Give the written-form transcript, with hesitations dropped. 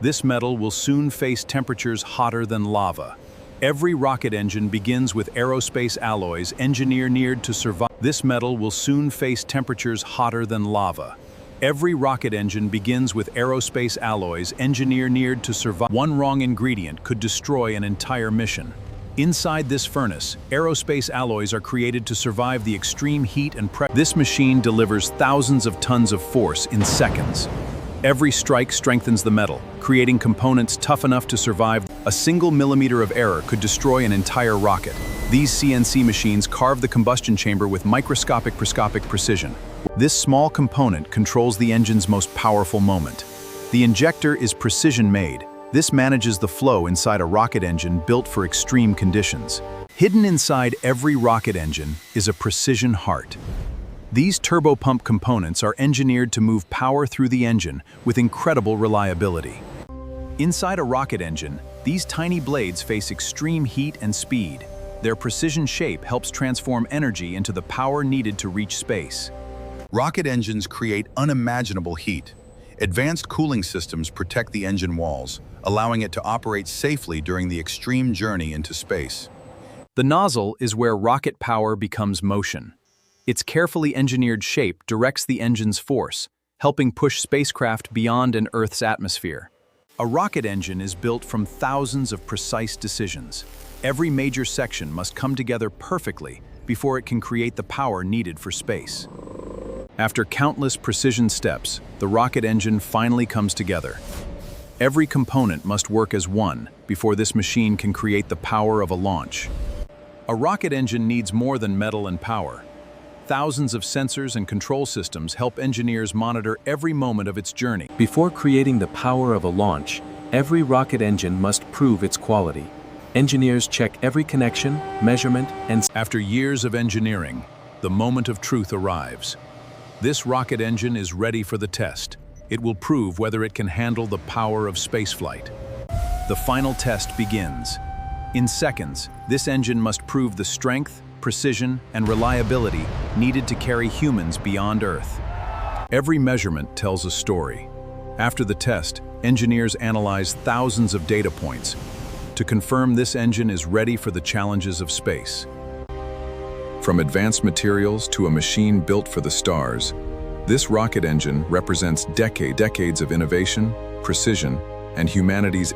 This metal will soon face temperatures hotter than lava. Every rocket engine begins with aerospace alloys engineered to survive. This metal will soon face temperatures hotter than lava. Every rocket engine begins with aerospace alloys engineered to survive. One wrong ingredient could destroy an entire mission. Inside this furnace, aerospace alloys are created to survive the extreme heat and pressure. This machine delivers thousands of tons of force in seconds. Every strike strengthens the metal, creating components tough enough to survive. A single millimeter of error could destroy an entire rocket. These CNC machines carve the combustion chamber with microscopic precision. This small component controls the engine's most powerful moment. The injector is precision-made. This manages the flow inside a rocket engine built for extreme conditions. Hidden inside every rocket engine is a precision heart. These turbopump components are engineered to move power through the engine with incredible reliability. Inside a rocket engine, these tiny blades face extreme heat and speed. Their precision shape helps transform energy into the power needed to reach space. Rocket engines create unimaginable heat. Advanced cooling systems protect the engine walls, allowing it to operate safely during the extreme journey into space. The nozzle is where rocket power becomes motion. Its carefully engineered shape directs the engine's force, helping push spacecraft beyond an Earth's atmosphere. A rocket engine is built from thousands of precise decisions. Every major section must come together perfectly before it can create the power needed for space. After countless precision steps, the rocket engine finally comes together. Every component must work as one before this machine can create the power of a launch. A rocket engine needs more than metal and power. Thousands of sensors and control systems help engineers monitor every moment of its journey. Before creating the power of a launch, every rocket engine must prove its quality. Engineers check every connection, measurement, and... After years of engineering, the moment of truth arrives. This rocket engine is ready for the test. It will prove whether it can handle the power of spaceflight. The final test begins. In seconds, this engine must prove the strength, precision, and reliability needed to carry humans beyond Earth. Every measurement tells a story. After the test, engineers analyze thousands of data points to confirm this engine is ready for the challenges of space. From advanced materials to a machine built for the stars, this rocket engine represents decades of innovation, precision, and humanity's